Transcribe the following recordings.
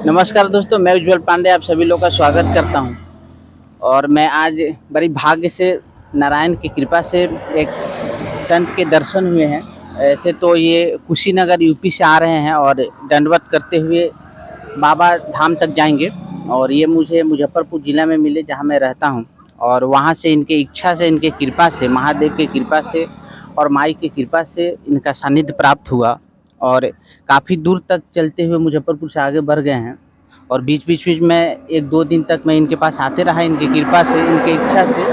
नमस्कार दोस्तों, मैं उज्जवल पांडे आप सभी लोग का स्वागत करता हूं। और मैं आज बड़ी भाग्य से नारायण की कृपा से एक संत के दर्शन हुए हैं। ऐसे तो ये कुशीनगर यूपी से आ रहे हैं और दंडवत करते हुए बाबा धाम तक जाएंगे। और ये मुझे मुजफ्फरपुर ज़िला में मिले जहां मैं रहता हूं। और वहां से इनके इच्छा से, इनके कृपा से, महादेव की कृपा से और माई की कृपा से इनका सानिध्य प्राप्त हुआ। और काफ़ी दूर तक चलते हुए मुजफ्फरपुर से आगे बढ़ गए हैं। और बीच में 1-2 दिन तक मैं इनके पास आते रहा, इनकी कृपा से, इनकी इच्छा से।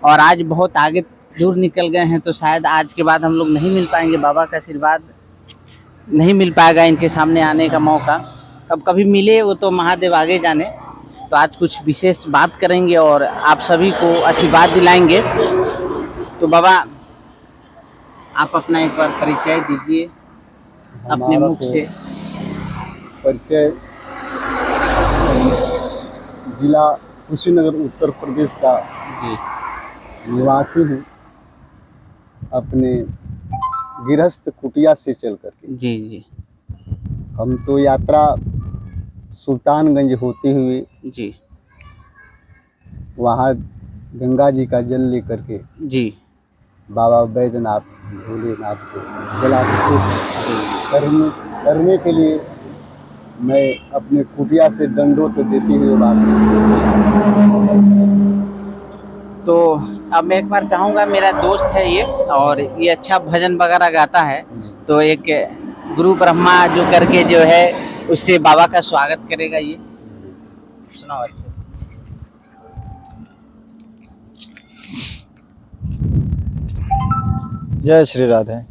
और आज बहुत आगे दूर निकल गए हैं, तो शायद आज के बाद हम लोग नहीं मिल पाएंगे। बाबा का आशीर्वाद नहीं मिल पाएगा इनके सामने आने का मौका। अब कभी मिले वो तो महादेव आगे जाने। तो आज कुछ विशेष बात करेंगे और आप सभी को आशीर्वाद दिलाएंगे। तो बाबा, आप अपना एक बार परिचय दीजिए अपने मुख से। परिचय जिला कुशीनगर उत्तर प्रदेश का जी निवासी हूँ। अपने गृहस्थ कुटिया से चल करके जी हम तो यात्रा सुल्तानगंज होते हुए जी वहाँ गंगा जी का जल लेकर के जी बाबा बैद्यनाथ भोलेनाथ को जलाभिषेक करने के लिए मैं अपने कुटिया से दंडोत देते हुए बात। तो अब मैं एक बार चाहूँगा, मेरा दोस्त है ये और ये अच्छा भजन वगैरह गाता है, तो एक गुरु ब्रह्मा जो करके जो है उससे बाबा का स्वागत करेगा। ये सुनाओ अच्छे से। जय श्री राधे।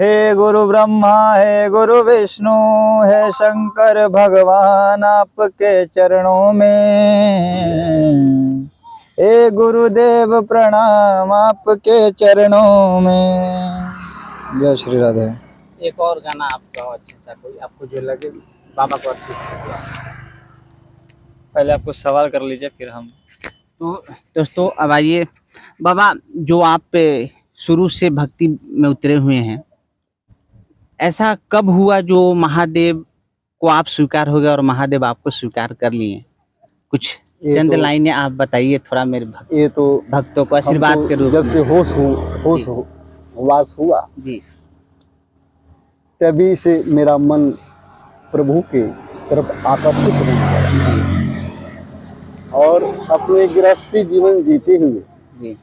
हे गुरु ब्रह्मा, हे गुरु विष्णु, हे शंकर भगवान, आपके चरणों में। हे गुरुदेव प्रणाम, आपके चरणों में। जय श्री राधे। एक और गाना आप गाओ अच्छा सा, कोई आपको जो लगे बाबा को अर्पित कर दो। पहले आपको सवाल कर लीजिए, फिर हम। तो दोस्तों अब आइए बाबा, जो आप शुरू से भक्ति में उतरे हुए हैं, ऐसा कब हुआ जो महादेव को आप स्वीकार हो गए और महादेव आपको स्वीकार कर लिए? कुछ चंद लाइनें आप बताइए थोड़ा मेरे भक्तों को आशीर्वाद के रूप में। जब से वास हुआ जी तभी से मेरा मन प्रभु के तरफ आकर्षित होने लगा। और अपने गृहस्थी जीवन जीते हुए जी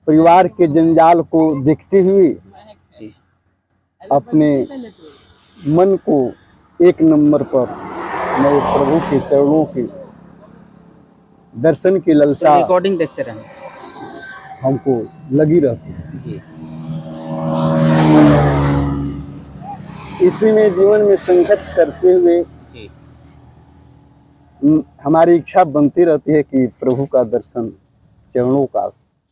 परिवार के जंजाल को देखते हुए जी अपने मन को एक नंबर पर मैं प्रभु के चरणों के दर्शन की ललसा रिकॉर्डिंग देखते रहे हमको लगी रहती है। जी। इसी में जीवन में संघर्ष करते हुए जी हमारी इच्छा बनती रहती है कि प्रभु का दर्शन, चरणों का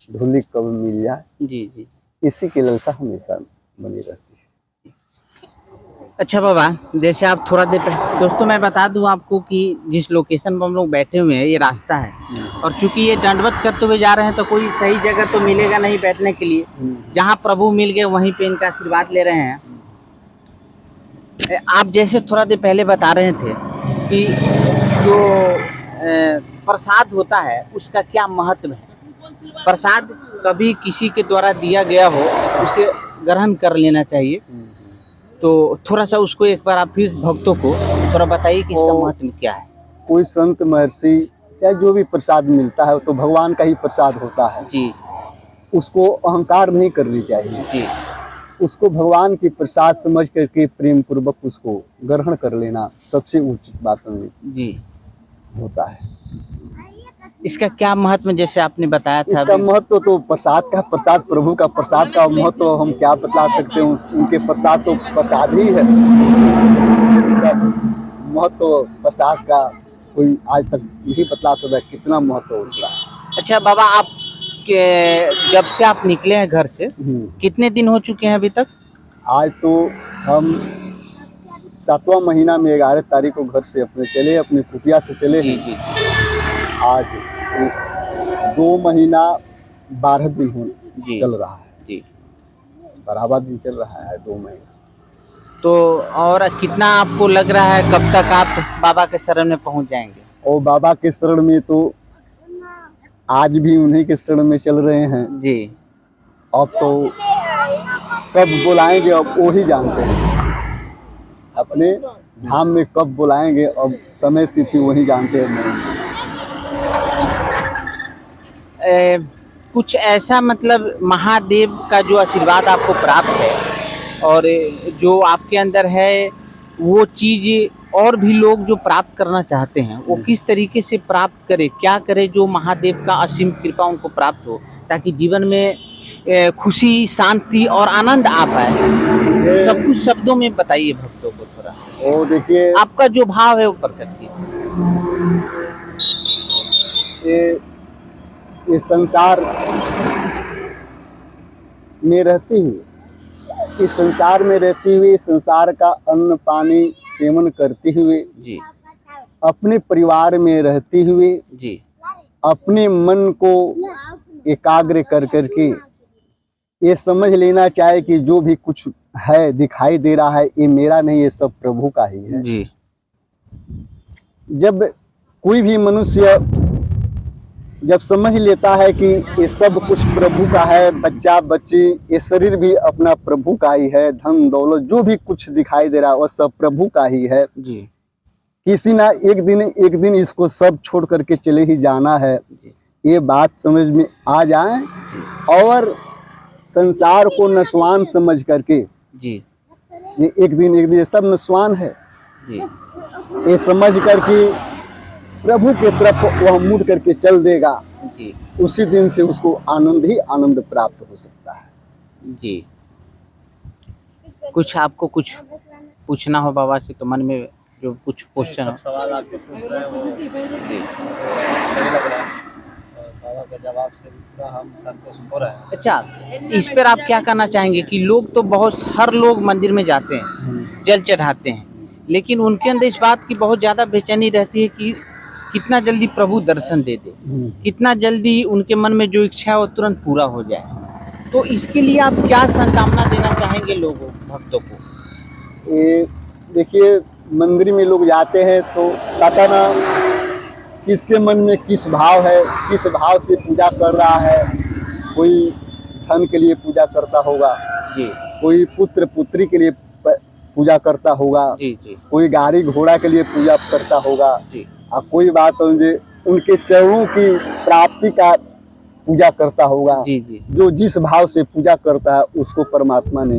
धूलि कब मिल जाए। जी जी इसी की ललसा हमेशा बनी रहती है। अच्छा बाबा, जैसे आप थोड़ा देर दोस्तों मैं बता दूं आपको कि जिस लोकेशन पर हम लोग बैठे हुए हैं ये रास्ता है। और चूंकि ये दंडवत करते हुए जा रहे हैं तो कोई सही जगह तो मिलेगा नहीं बैठने के लिए। जहां प्रभु मिल गए वहीं पे इनका आशीर्वाद ले रहे हैं। आप जैसे थोड़ा देर पहले बता रहे थे कि जो प्रसाद होता है उसका क्या महत्व है। प्रसाद कभी किसी के द्वारा दिया गया हो उसे ग्रहण कर लेना चाहिए। तो थोड़ा सा उसको एक बार आप फिर भक्तों को थोड़ा बताइए कि इसका महत्व क्या है। कोई संत महर्षि या जो भी प्रसाद मिलता है तो भगवान का ही प्रसाद होता है जी। उसको अहंकार नहीं करनी चाहिए जी। उसको भगवान की प्रसाद समझ करके प्रेम पूर्वक उसको ग्रहण कर लेना सबसे उचित बात जी होता है। इसका क्या महत्व, जैसे आपने बताया था? इसका महत्व तो प्रसाद प्रभु का प्रसाद का महत्व हम क्या बता सकते हैं। उनके प्रसाद तो प्रसाद ही है। इसका महत्व प्रसाद का कोई आज तक नहीं बता सकता कितना महत्व उसका। अच्छा बाबा, आप जब से आप निकले हैं घर से कितने दिन हो चुके हैं अभी तक? आज तो हम 7वां महीना में 11 तारीख को घर से अपने कुटिया से चले। जी जी। आज 2 महीना 12 दिन चल रहा है। जी। बराबर दिन चल रहा है 2 महीना। तो और कितना आपको लग रहा है कब तक आप बाबा के शरण में पहुंच जाएंगे? और बाबा के शरण में तो आज भी उन्हीं के शरण में चल रहे हैं। जी। अब तो कब बुलाएंगे अब वो ही जानते हैं, अपने धाम में कब बुलाएंगे अब समय तिथि वही जानते हैं। कुछ ऐसा मतलब महादेव का जो आशीर्वाद आपको प्राप्त है और जो आपके अंदर है वो चीज़ और भी लोग जो प्राप्त करना चाहते हैं वो किस तरीके से प्राप्त करें, क्या करें जो महादेव का असीम कृपा उनको प्राप्त हो, ताकि जीवन में खुशी, शांति और आनंद आ पाए? सब कुछ शब्दों में बताइए भक्तों को थोड़ा। वो देखिए, आपका जो भाव है वो प्रकट कीजिए। ये संसार में रहती हुई, इस संसार में रहती हुई संसार का अन्न पानी सेवन करते हुए जी, अपने परिवार में रहते हुए जी, अपने मन को एकाग्र कर करके ये समझ लेना चाहे कि जो भी कुछ है दिखाई दे रहा है ये मेरा नहीं, ये सब प्रभु का ही है। जी। जब कोई भी मनुष्य जब समझ लेता है कि ये सब कुछ प्रभु का है, बच्चा बच्ची ये शरीर भी अपना प्रभु का ही है, धन दौलत जो भी कुछ दिखाई दे रहा है वह सब प्रभु का ही है। जी। किसी ना एक दिन इसको सब छोड़ करके चले ही जाना है। जी। ये बात समझ में आ जाए और संसार को नस्वान समझ करके, जी, ये एक दिन सब नस्वान है, जी, ये समझ करके प्रभु के तरफ वह मुड़ करके चल देगा, जी, उसी दिन से उसको आनंद ही आनंद प्राप्त हो सकता है। जी। कुछ आपको कुछ पूछना हो बाबा से तो मन में जो कुछ क्वेश्चन हो। सवाल आपके पूछ रहे हैं वो जी, सही लग रहा है और बाबा के जवाब से पूरा हम संतुष्ट हो रहे हैं। अच्छा, इस पर आप क्या कहना चाहेंगे कि लोग तो हर लोग मंदिर में जाते हैं, जल चढ़ाते हैं, लेकिन उनके अंदर इस बात की बहुत ज़्यादा बेचैनी रहती है कि कितना जल्दी प्रभु दर्शन दे दे, कितना जल्दी उनके मन में जो इच्छा है वो तुरंत पूरा हो जाए। तो इसके लिए आप क्या संकामना देना चाहेंगे लोगों भक्तों को? ये देखिए, मंदिर में लोग जाते हैं तो पता ना किसके मन में किस भाव है, किस भाव से पूजा कर रहा है। कोई धन के लिए पूजा करता होगा, जी, कोई पुत्र पुत्री के लिए पूजा करता होगा, जी, जी, कोई गाड़ी घोड़ा के लिए पूजा करता होगा, जी, और कोई बात उनके चरणों की प्राप्ति का पूजा करता होगा। जी, जी, जो जिस भाव से पूजा करता है उसको परमात्मा ने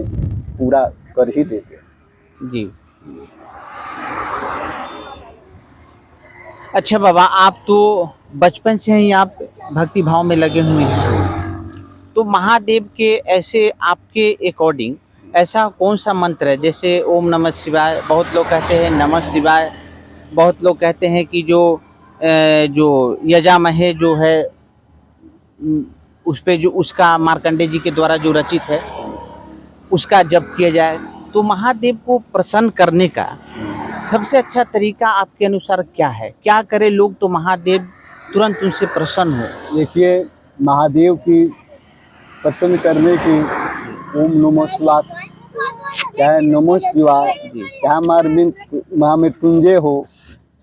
पूरा कर ही देते हैं। जी। अच्छा बाबा, आप तो बचपन से ही आप भक्ति भाव में लगे हुए हैं, तो महादेव के ऐसे आपके अकॉर्डिंग ऐसा कौन सा मंत्र है, जैसे ओम नमः शिवाय, बहुत लोग कहते हैं नमः शिवाय, बहुत लोग कहते हैं कि जो यजामहे जो है उस पे जो उसका मार्कंडे जी के द्वारा जो रचित है उसका जप किया जाए, तो महादेव को प्रसन्न करने का सबसे अच्छा तरीका आपके अनुसार क्या है? क्या करे लोग तो महादेव तुरंत उनसे प्रसन्न हो? देखिए, महादेव की प्रसन्न करने की ओम नमः शिवाय, चाहे नमः शिवाय, चाहे महामृत्युंजय हो,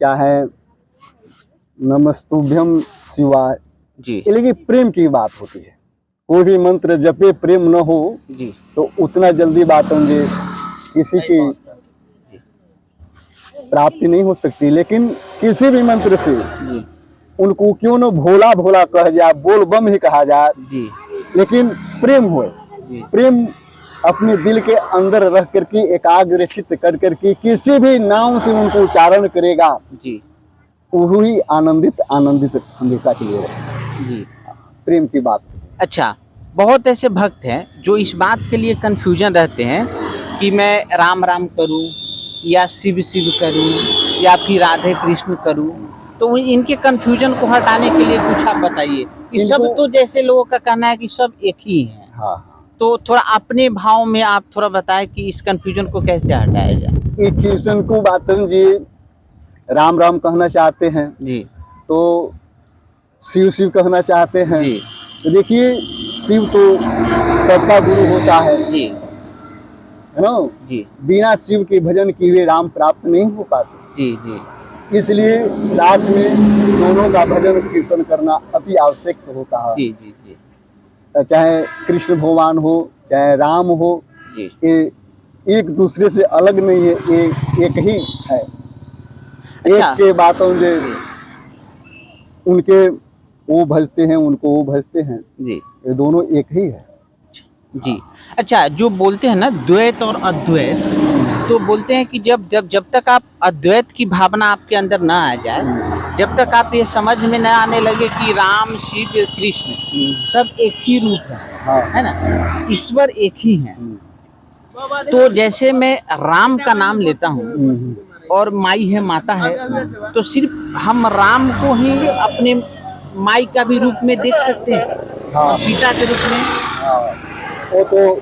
चाहे नमस्तुभ्यम शिवाय, जी, लेकिन प्रेम की बात होती है। कोई भी मंत्र जपे प्रेम न हो जी, तो उतना जल्दी बात होंगे किसी की प्राप्ति नहीं हो सकती। लेकिन किसी भी मंत्र से जी, उनको क्यों न भोला भोला कहा जाए, बोल बम ही कहा जाए, जी, लेकिन प्रेम हो, जी, प्रेम अपने दिल के अंदर रह करके एकाग्र चित्त कर करके किसी भी नाम से उनको उच्चारण करेगा, जी, वही आनंदित हमेशा के लिए रहे। जी। प्रेम की बात। अच्छा, बहुत ऐसे भक्त हैं जो इस बात के लिए कन्फ्यूजन रहते हैं कि मैं राम राम करूं या शिव शिव करूं या फिर राधे कृष्ण करूं, तो इनके कन्फ्यूजन को हटाने के लिए कुछ आप बताइए कि सब तो जैसे लोगों का कहना है कि सब एक ही हैं। हाँ, तो थोड़ा अपने भाव में आप थोड़ा बताएं कि इस कन्फ्यूजन को कैसे हटाया जाए। एक कृष्ण को बातन जी राम राम कहना चाहते हैं, जी, तो शिव शिव कहना चाहते हैं। जी, तो देखिए, शिव तो सबका गुरु होता है जी ना। जी बिना शिव के भजन किए हुए राम प्राप्त नहीं हो पाते। जी जी इसलिए साथ में दोनों का भजन कीर्तन करना अति आवश्यक होता है। जी जी जी चाहे कृष्ण भगवान हो चाहे राम हो, जी। ये एक दूसरे से अलग नहीं है, ये एक ही है। अच्छा। एक के बातों जे उनके वो भजते हैं, उनको वो भजते हैं, जी ये दोनों एक ही है। जी। अच्छा, जो बोलते हैं ना द्वैत और अद्वैत, तो बोलते हैं कि जब तक आप अद्वैत की भावना आपके अंदर ना आ जाए, जब तक आप ये समझ में न आने लगे कि राम शिव कृष्ण सब एक ही रूप हाँ। है ना, ईश्वर एक ही है। तो जैसे मैं राम का नाम लेता हूँ और माई है माता है, तो सिर्फ हम राम को ही अपने माई का भी रूप में देख सकते हैं, हाँ। पिता के रूप में। हाँ, वो तो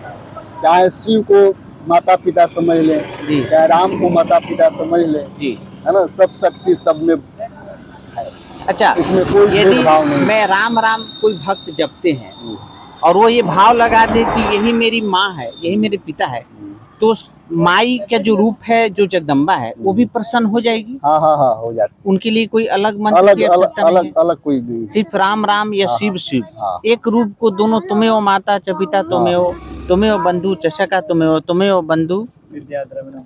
चाहे शिव को माता पिता समझ ले, जी। चाहे राम को माता पिता समझ ले, जी। है ना, सब शक्ति सब में। अच्छा, इसमें कोई भेदभाव नहीं। यदि मैं राम राम कोई भक्त जपते हैं और वो ये भाव लगा दे कि यही मेरी माँ है, यही मेरे पिता है, तो माई का जो रूप है, जो जगदम्बा है, वो भी प्रसन्न हो जाएगी। हाँ हाँ हाँ, हो जाती। उनके लिए कोई अलग मंत्र अलग की अलग आवश्यकता नहीं अलग है। अलग कोई नहीं। सिर्फ राम राम या हाँ, शिव शिव, हाँ। एक रूप को दोनों, तुम्हें माता च पिता, तुम्हें बंधु च सखा, तुम्हें बंधु। विद्या द्रविणम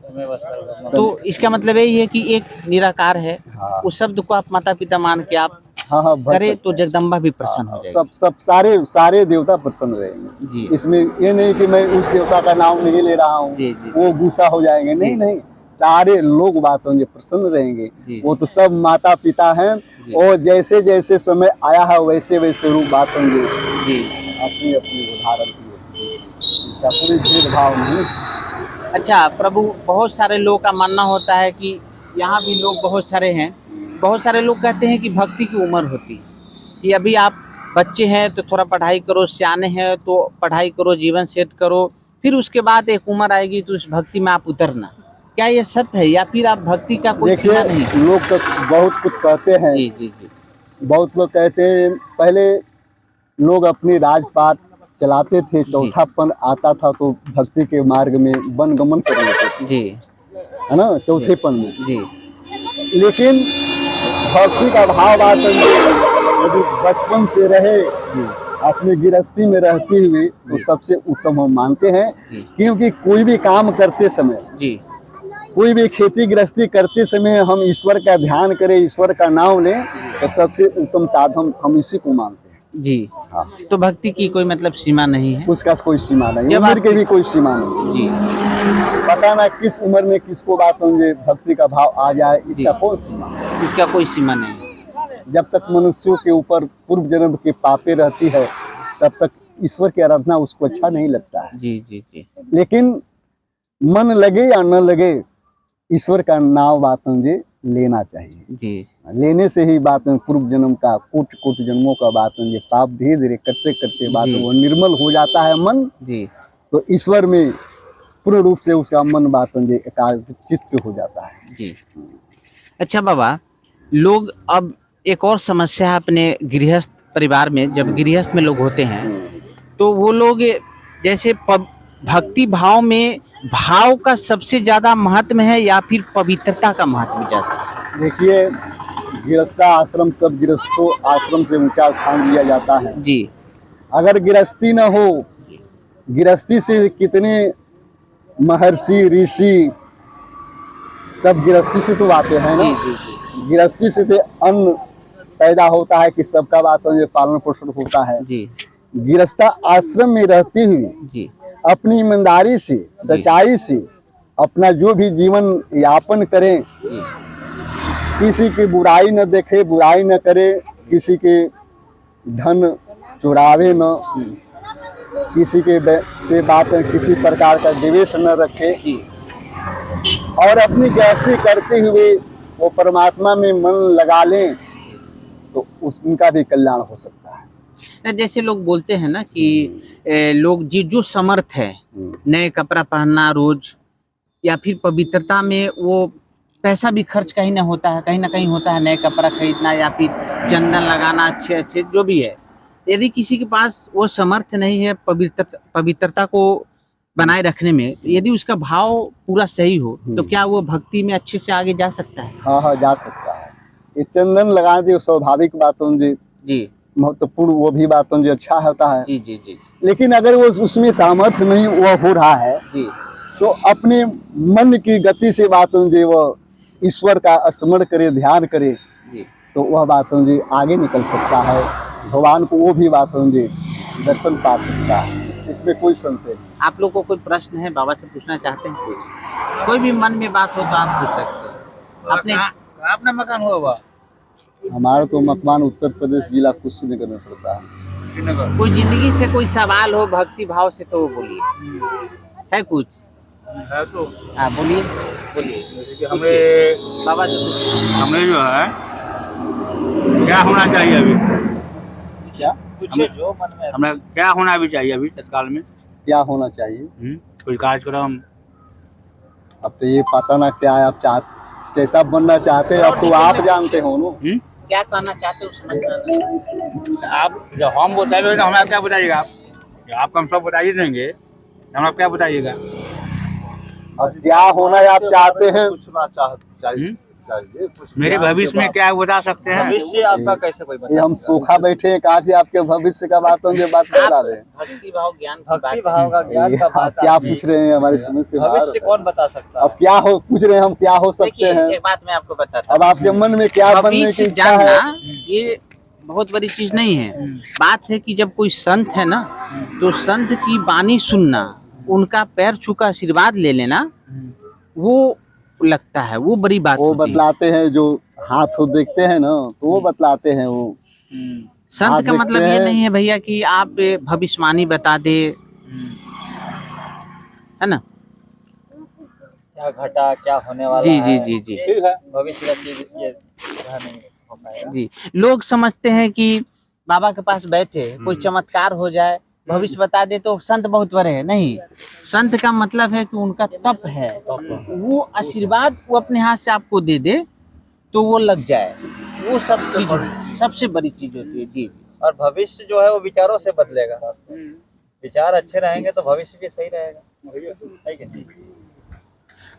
तमेव सर्वम। तो इसका मतलब यही है कि एक निराकार है। हाँ। उस शब्द को आप माता पिता मान के आप हाँ हाँ, भज करे सकते तो हैं। जगदम्बा भी प्रसन्न हो हाँ, जाएगी। सब सारे देवता प्रसन्न रहेंगे जी। इसमें ये नहीं कि मैं उस देवता का नाम नहीं ले रहा हूँ, जी, जी। वो गुस्सा हो जाएंगे। नहीं जी। नहीं, सारे लोग बात होंगे, प्रसन्न रहेंगे। जी। वो तो सब माता पिता हैं, जी। और जैसे जैसे समय आया है वैसे वैसे रूप बात होंगे, जी। अपनी अपनी उदाहरण की। इसका कोई भेदभाव नहीं। अच्छा प्रभु, बहुत सारे लोगों का मानना होता है कि यहाँ भी लोग बहुत सारे हैं, बहुत सारे लोग कहते हैं कि भक्ति की उम्र होती है, कि अभी आप बच्चे हैं तो थोड़ा पढ़ाई करो, सियाने हैं तो पढ़ाई करो, जीवन सेट करो, फिर उसके बाद एक उम्र आएगी तो उस भक्ति में आप उतरना। क्या ये सत्य है, या फिर आप भक्ति का कोई सीमा नहीं? देखिए, लोग तो बहुत कुछ कहते हैं। जी जी जी बहुत लोग कहते हैं पहले लोग अपनी राजपाट चलाते थे, चौथापन आता था तो भक्ति के मार्ग में वनगमन कर लेते थे, जी, है ना, चौथेपन में। जी लेकिन भक्ति का भाव आता यदि बचपन से रहे, अपनी गृहस्थी में रहते हुए, तो सबसे उत्तम हम मानते हैं। क्योंकि कोई भी काम करते समय, जी कोई भी खेती गृहस्थी करते समय हम ईश्वर का ध्यान करें, ईश्वर का नाम लें, तो सबसे उत्तम साधन हम इसी को मानते हैं। जी। हाँ। तो भक्ति की कोई मतलब सीमा नहीं है? उसका कोई सीमा नहीं, जब उम्र आप की भी कोई सीमा नहीं। जी पता ना किस उम्र में किसको बात होंगे भक्ति का भाव आ जाए, इसका जी। कौन सीमा। इसका कोई सीमा नहीं। जब तक मनुष्यों के ऊपर पूर्व जन्म की पापे रहती है, तब तक ईश्वर की आराधना उसको अच्छा नहीं लगता है। जी जी जी लेकिन मन लगे या न लगे, ईश्वर का नाम बात मुझे लेना चाहिए। जी लेने से ही बात पूर्व जन्म का कोट कोट जन्मों का बात मुझे पाप धीरे धीरे करते करते बात जी। वो निर्मल हो जाता है मन। जी। तो ईश्वर में पूर्ण रूप से उसका मन बात मुझे एकाग्रचित्त हो जाता है। जी। अच्छा बाबा, लोग अब एक और समस्या है अपने गृहस्थ परिवार में, जब गृहस्थ में लोग होते हैं तो वो लोग जैसे भक्ति भाव में भाव का सबसे ज्यादा महत्व है या फिर पवित्रता का महत्व ज्यादा? देखिए, गृहस्था आश्रम, सब गृहस्थों आश्रम से ऊंचा स्थान दिया जाता है। जी। अगर गृहस्थी न हो, गृहस्थी से कितने महर्षि ऋषि सब गृहस्थी से तो आते हैं ना। जी जी जी गृहस्थी से तो अन्न पैदा होता है कि सबका बात पालन पोषण होता है। जी गृहस्था आश्रम में रहते हुए जी अपनी ईमानदारी से, सच्चाई से अपना जो भी जीवन यापन करें, जी किसी की बुराई न देखे, बुराई न करे, किसी के धन चुरावे न, किसी के से बात किसी प्रकार का द्वेष न रखे, जी और अपनी गृहस्थी करते हुए वो परमात्मा में मन लगा लें, तो उनका भी कल्याण हो सकता है। जैसे लोग बोलते हैं ना कि लोग जो समर्थ है, नए कपड़ा पहनना रोज, या फिर पवित्रता में वो पैसा भी खर्च कहीं ना कहीं होता है, नए कपड़ा खरीदना या फिर चंदन लगाना, अच्छे अच्छे जो भी है, यदि किसी के पास वो समर्थ नहीं है पवित्रता को बनाए रखने में, यदि उसका भाव पूरा सही हो तो क्या वो भक्ति में अच्छे से आगे जा सकता है? हाँ हाँ, जा सकता है। ये चंदन लगाने की स्वाभाविक बातों जी, जी महत्वपूर्ण वो भी बातों जी अच्छा होता है। जी जी जी लेकिन अगर वो उसमें सामर्थ्य नहीं वो हो रहा है जी तो अपने मन की गति से बातों जी वो ईश्वर का स्मरण करे, ध्यान करे, जी। तो वह बातों जी आगे निकल सकता है, भगवान को वो भी बातों जी दर्शन पा सकता है, इसमें कोई संशय नहीं। आप लोग को कोई प्रश्न है बाबा से पूछना चाहते हैं? कोई भी मन में बात हो तो आप पूछ सकते हैं। अपने अपना मकान हुआ हुआ हमारा तो मकवान उत्तर प्रदेश जिला कुशीनगर में पड़ता है। कोई जिंदगी से कोई सवाल हो भक्ति भाव से तो वो बोलिए, है कुछ? है तो हाँ बोलिए बोलिए। जैसे कि हमें बाबा से पूछिए। हमें जो है क्या होना चाहिए अभी, क्या पूछिए जो मन में हमें क्या होना भी चाहिए अभी तत्काल में? क्या होना चाहिए? कोई कार्यक्रम? अब तो ये पता ना क्या है, आप कैसा बनना चाहते हैं, अब तो आप जानते हो ना। क्या कहना चाहते हो समझ में? आप जब हम बताएंगे तो हमें क्या बताइएगा? आप हम सब बताइए देंगे, हमें क्या बताइएगा? अब क्या होना आप चाहते हैं? पूछना चाहिए। मेरे भविष्य में क्या बता सकते हैं? भविष्य आपका कैसे कोई ये हम सूखा बैठे हैं, कहाँ से आपके भविष्य का बात होंगे बात बता रहे हैं? भक्ति भाव ज्ञान भक्ति भाव का ज्ञान का आप बात क्या आप पूछ रहे हैं हमारे समझ से बाहर भविष्य है। कौन बता सकता अब क्या हो पूछ रहे हैं हम, क्या हो सकते देखिए हैं? एक बात मैं आपको बताता अब आपके मन में क्या हूँ, बनने की भविष्य इच्छा है? जानना ये बहुत बड़ी चीज नहीं है। बात है कि जब कोई संत है ना तो संत की वाणी सुनना, उनका पैर छू का आशीर्वाद ले लेना, वो लगता है वो बड़ी बात वो होती है। बतलाते हैं, जो हाथ हो देखते हैं ना तो वो बतलाते हैं। वो संत आप का मतलब देखते ये हैं। नहीं है भैया कि आप भविष्यवाणी बता दे, है ना? क्या घटा क्या होने वाला जी जी है। जी जी ठीक है, भविष्य का चीज ये यहाँ नहीं हो पाएगा। जी। लोग समझते हैं कि बाबा के पास बैठे कोई चमत्कार हो जाए, भविष्य बता दे तो संत बहुत बड़े हैं। नहीं, संत का मतलब है कि उनका तप है, वो आशीर्वाद वो अपने हाथ से आपको दे दे तो वो लग जाए, वो सबसे बड़ी चीज होती है। जी और भविष्य जो है वो विचारों से बदलेगा। विचार अच्छे रहेंगे तो भविष्य भी सही रहेगा, है कि नहीं?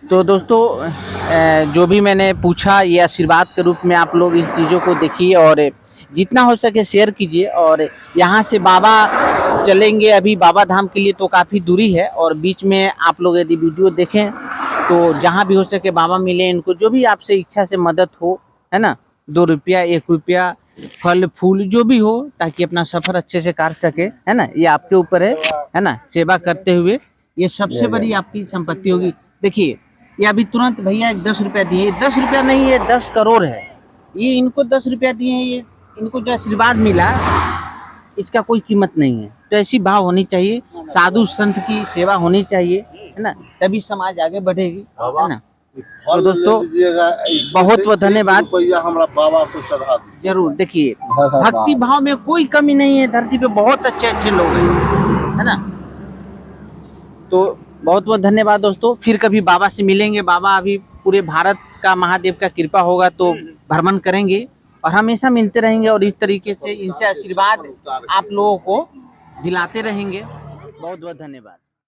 तो दोस्तों जो भी मैंने पूछा ये आशीर्वाद के रूप में आप लोग इन चीज़ों को देखिए और जितना हो सके शेयर कीजिए। और यहाँ से बाबा चलेंगे अभी बाबा धाम के लिए तो काफ़ी दूरी है, और बीच में आप लोग यदि वीडियो देखें तो जहाँ भी हो सके बाबा मिले, इनको जो भी आपसे इच्छा से मदद हो, है ना, 2 रुपया 1 रुपया फल फूल जो भी हो, ताकि अपना सफ़र अच्छे से काट सके, है ना, ये आपके ऊपर है ना। सेवा करते हुए ये सबसे बड़ी आपकी संपत्ति होगी। देखिए ये अभी तुरंत भैया 10 रुपया दिए, 10 रुपया नहीं ये 10 करोड़ है। ये इनको 10 रुपया दिए हैं, ये इनको जो आशीर्वाद मिला इसका कोई कीमत नहीं है। तो ऐसी भाव होनी चाहिए, साधु संत की सेवा होनी चाहिए, है ना, तभी समाज आगे बढ़ेगी, है ना। तो दोस्तों बहुत बहुत धन्यवाद, बाबा को चढ़ा जरूर। देखिए भक्ति भाव में कोई कमी नहीं है, धरती पे बहुत अच्छे अच्छे लोग हैं, है ना। तो बहुत बहुत धन्यवाद दोस्तों, फिर कभी बाबा से मिलेंगे। बाबा अभी पूरे भारत का महादेव का कृपा होगा तो भ्रमण करेंगे और हमेशा मिलते रहेंगे और इस तरीके से इनसे आशीर्वाद आप लोगों को दिलाते रहेंगे। बहुत बहुत धन्यवाद।